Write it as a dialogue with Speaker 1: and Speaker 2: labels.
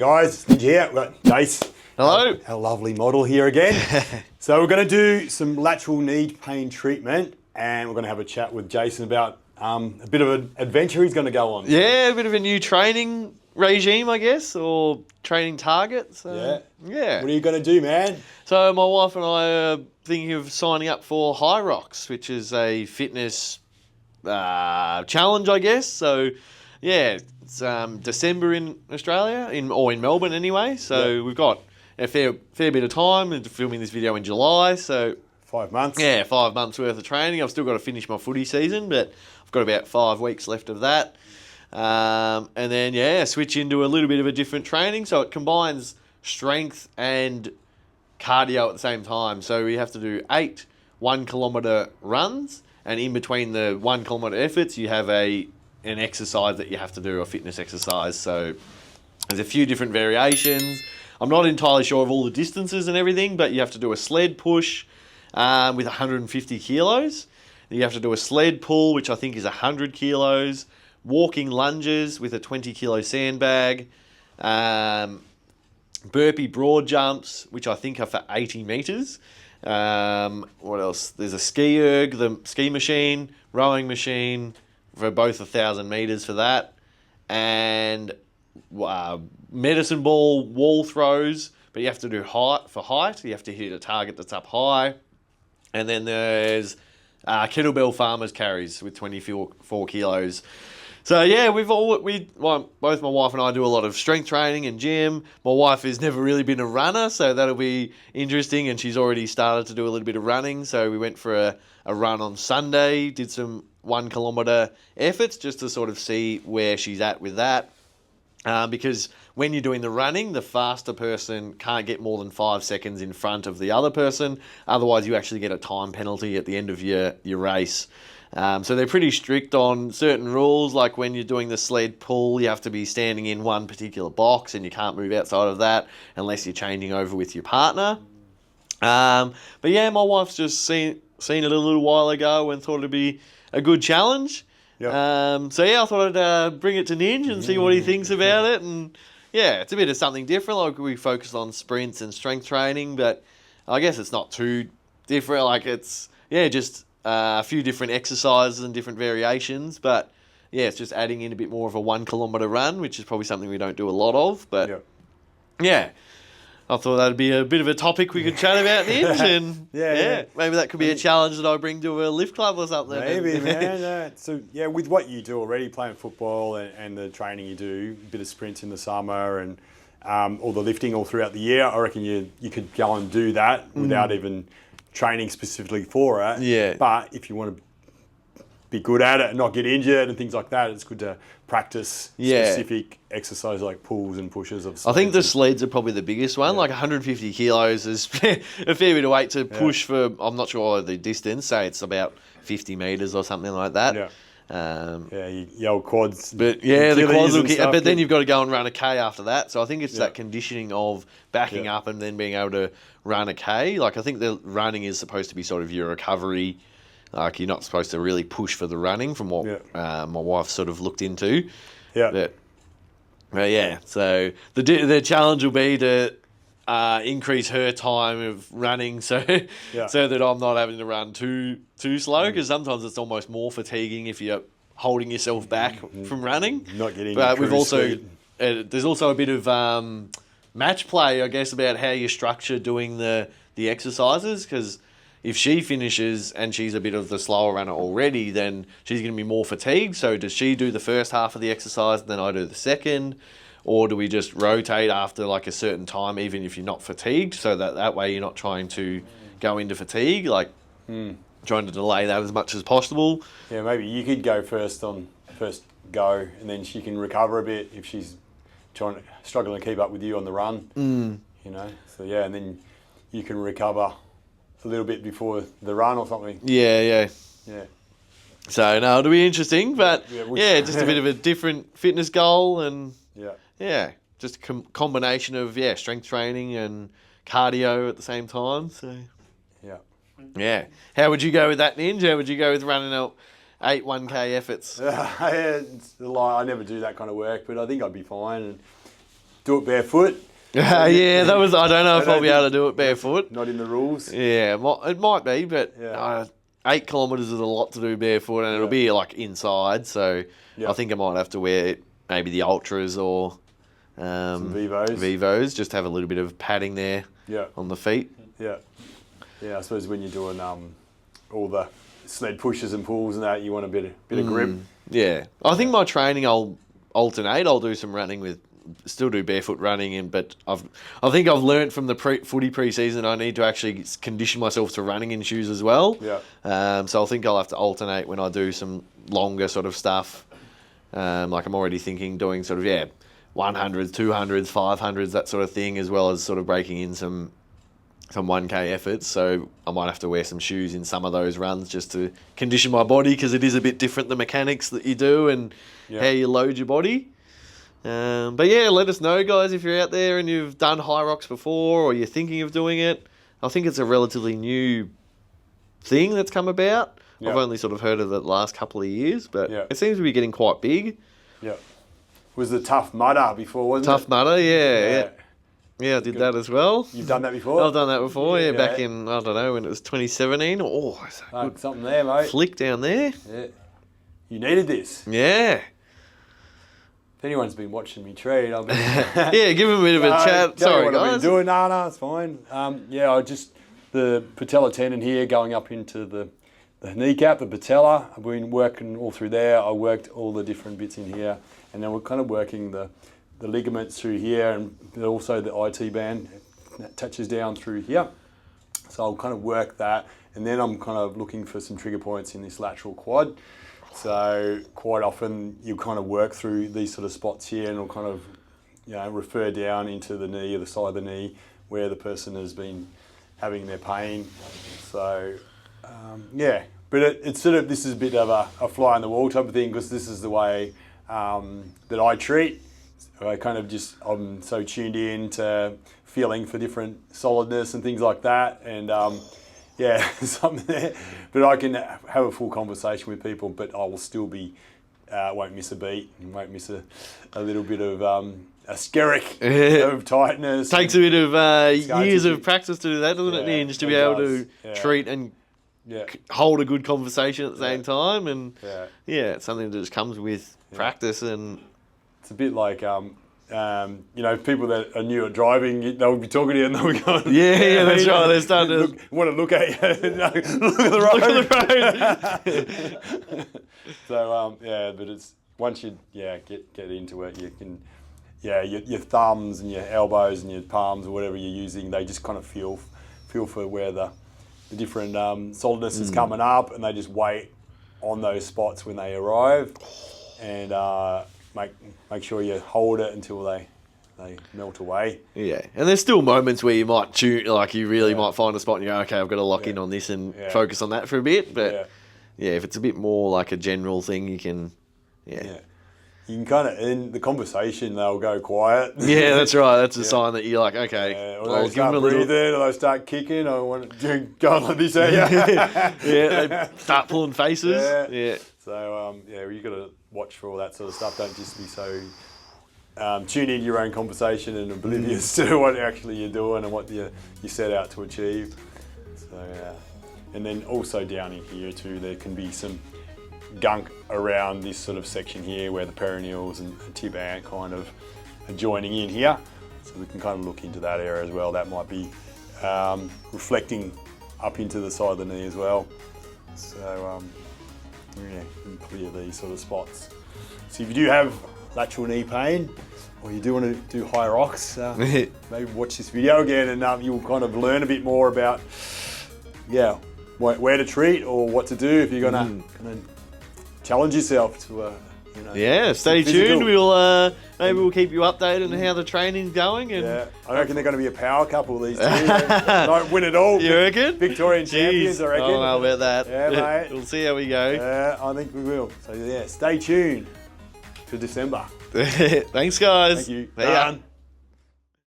Speaker 1: Guys, Ninja here. We've got Jace.
Speaker 2: Hello.
Speaker 1: Our lovely model here again. So we're going to do some lateral knee pain treatment, and we're going to have a chat with Jason about a bit of an adventure he's going to go on.
Speaker 2: Yeah, a bit of a new training regime, I guess, or training target.
Speaker 1: Yeah.
Speaker 2: Yeah.
Speaker 1: What are you going to do, man?
Speaker 2: So my wife and I are thinking of signing up for High Rocks, which is a fitness challenge, I guess. So, yeah, it's December in Australia, in Melbourne anyway. So we've got a fair bit of time and filming this video in July. So
Speaker 1: 5 months.
Speaker 2: yeah, 5 months worth of training. I've still got to finish my footy season, but I've got about 5 weeks left of that. And then, yeah, switch into a little bit of a different training. So it combines strength and cardio at the same time. So we have to do 8 1-kilometre runs, and in between the 1-kilometre efforts, you have an exercise that you have to do, a fitness exercise. So there's a few different variations. I'm not entirely sure of all the distances and everything, but you have to do a sled push with 150 kilos. You have to do a sled pull, which I think is 100 kilos. Walking lunges with a 20-kilo sandbag. Burpee broad jumps, which I think are for 80 metres. What else? There's a ski erg, the ski machine, rowing machine for both 1,000 metres for that. And medicine ball wall throws, but you have to do height. You have to hit a target that's up high. And then there's kettlebell farmers carries with 24 kilos. So yeah, both my wife and I do a lot of strength training and gym. My wife has never really been a runner, so that'll be interesting, and she's already started to do a little bit of running. So we went for a run on Sunday, did some 1-kilometre efforts just to sort of see where she's at with that. Because when you're doing the running, the faster person can't get more than 5 seconds in front of the other person. Otherwise, you actually get a time penalty at the end of your race. So they're pretty strict on certain rules, like when you're doing the sled pull, you have to be standing in one particular box and you can't move outside of that unless you're changing over with your partner. But yeah, my wife's just seen it a little while ago and thought it'd be a good challenge. Yep. So yeah, I thought I'd bring it to Ninja and see what he thinks about it. And yeah, it's a bit of something different. Like we focused on sprints and strength training, but I guess it's not too different. Like it's, yeah, just a few different exercises and different variations. But yeah, it's just adding in a bit more of a 1-kilometre run, which is probably something we don't do a lot of. But yeah. I thought that'd be a bit of a topic we could chat about, Ninj, and yeah, maybe that could be a challenge that I bring to a lift club or something.
Speaker 1: Maybe, man. So yeah, with what you do already, playing football and the training you do, a bit of sprints in the summer and all the lifting all throughout the year, I reckon you could go and do that without even training specifically for it.
Speaker 2: Yeah.
Speaker 1: But if you want to be good at it and not get injured and things like that, it's good to practice specific exercises like pulls and pushes of sleds.
Speaker 2: I think the sleds are probably the biggest one. Like 150 kilos is a fair bit of weight to push for, I'm not sure the distance, say it's about 50 metres or something like that.
Speaker 1: Your old quads.
Speaker 2: But yeah, the quads will but then you've got to go and run a K after that. So I think it's that conditioning of backing up and then being able to run a K. Like I think the running is supposed to be sort of your recovery. Like you're not supposed to really push for the running from what my wife sort of looked into. Yeah. But yeah, so the challenge will be to increase her time of running so that I'm not having to run too slow, because sometimes it's almost more fatiguing if you're holding yourself back from running.
Speaker 1: Not getting
Speaker 2: But we've also there's also a bit of match play, I guess, about how you structure doing the exercises, because if she finishes and she's a bit of the slower runner already, then she's going to be more fatigued. So does she do the first half of the exercise and then I do the second? Or do we just rotate after like a certain time, even if you're not fatigued, so that way you're not trying to go into fatigue, like trying to delay that as much as possible?
Speaker 1: Yeah, maybe you could go first go, and then she can recover a bit if she's struggling to keep up with you on the run. You know, so yeah, and then you can recover a little bit before the run or something.
Speaker 2: Yeah. So no, it'll be interesting, but just a bit of a different fitness goal, and just a combination of strength training and cardio at the same time. So yeah. How would you go with that, Ninja? How would you go with running out 8 1K efforts?
Speaker 1: I never do that kind of work, but I think I'd be fine. And do it barefoot.
Speaker 2: Yeah, that was. I don't know if I'll be able to do it barefoot.
Speaker 1: Not in the rules.
Speaker 2: Yeah, it might be, but 8 kilometres is a lot to do barefoot, and it'll be like inside. So I think I might have to wear maybe the Ultras or
Speaker 1: Some Vivos.
Speaker 2: Vivos, just have a little bit of padding there on the feet.
Speaker 1: Yeah. Yeah, I suppose when you're doing all the sled pushes and pulls and that, you want a bit of grip.
Speaker 2: Yeah. I think my training, I'll alternate. I'll do some running with, still do barefoot running, but I think I've learnt from the footy pre-season I need to actually condition myself to running in shoes as well.
Speaker 1: Yeah.
Speaker 2: So I think I'll have to alternate when I do some longer sort of stuff. Like I'm already thinking doing sort of, 100s, 200s, 500s, that sort of thing, as well as sort of breaking in some 1K efforts. So I might have to wear some shoes in some of those runs just to condition my body, because it is a bit different, the mechanics that you do and how you load your body. But yeah, let us know, guys, if you're out there and you've done high rocks before or you're thinking of doing it. I think it's a relatively new thing that's come about. I've only sort of heard of it the last couple of years, but it seems to be getting quite big.
Speaker 1: Yeah. Was the Tough Mudder before, wasn't it?
Speaker 2: Tough Mudder, yeah, I did that as well.
Speaker 1: You've done that before?
Speaker 2: I've done that before, back in, I don't know, when it was 2017. Oh, it's a good
Speaker 1: something there, mate.
Speaker 2: flick down there.
Speaker 1: Yeah. You needed this.
Speaker 2: Yeah.
Speaker 1: If anyone's been watching me treat, I'll be...
Speaker 2: Yeah, give him a bit of a chat. Sorry,
Speaker 1: what
Speaker 2: guys.
Speaker 1: I've been doing. No, it's fine. The patella tendon here going up into the kneecap, the patella. I've been working all through there. I worked all the different bits in here. And then we're kind of working the ligaments through here, and also the IT band that touches down through here. So I'll kind of work that. And then I'm kind of looking for some trigger points in this lateral quad. So quite often you kind of work through these sort of spots here, and it'll kind of, refer down into the knee or the side of the knee where the person has been having their pain. So, but it's sort of, this is a bit of a fly on the wall type of thing, because this is the way that I treat. I'm so tuned in to feeling for different solidness and things like that. And something there. But I can have a full conversation with people, but I will still be, won't miss a beat, and won't miss a little bit of a skerrick of tightness.
Speaker 2: Takes a bit of years of practice to do that, doesn't it, Ian? Just to be able to treat and hold a good conversation at the same time. And it's something that just comes with practice. And
Speaker 1: it's a bit like people that are new at driving, they'll be talking to you and they'll be going,
Speaker 2: that's right. They're starting to
Speaker 1: want to look at you. Look at the road. So but it's once you get into it, you can your thumbs and your elbows and your palms or whatever you're using, they just kind of feel for where the different solidness is coming up, and they just wait on those spots when they arrive, and make sure you hold it until they melt away. Yeah,
Speaker 2: and there's still moments where you might tune, like you really might find a spot and you go, okay, I've got to lock in on this and focus on that for a bit. But if it's a bit more like a general thing, you can,
Speaker 1: you can kind of, in the conversation, they'll go quiet.
Speaker 2: Yeah, that's right. That's a sign that you're like, okay,
Speaker 1: or they start breathing, or they start kicking, or want to go like this at you.
Speaker 2: They start pulling faces.
Speaker 1: So, you've got to watch for all that sort of stuff. Don't just be so tuned into your own conversation and oblivious to what actually you're doing and what you set out to achieve. So, and then also down in here too, there can be some gunk around this sort of section here where the perineals and tib ant kind of are joining in here. So we can kind of look into that area as well. That might be reflecting up into the side of the knee as well. So, clear these sort of spots. So if you do have lateral knee pain, or you do want to do high rocks, maybe watch this video again, and you'll kind of learn a bit more about, where to treat or what to do if you're gonna challenge yourself to,
Speaker 2: stay tuned. We'll maybe we'll keep you updated on how the training's going. And
Speaker 1: I reckon they're going to be a power couple, these two. They might win it all.
Speaker 2: You reckon?
Speaker 1: Victorian champions, I reckon.
Speaker 2: Oh, how about that?
Speaker 1: Yeah, mate.
Speaker 2: We'll see how we go.
Speaker 1: Yeah, I think we will. So stay tuned for December.
Speaker 2: Thanks, guys.
Speaker 1: Thank you.
Speaker 2: See ya.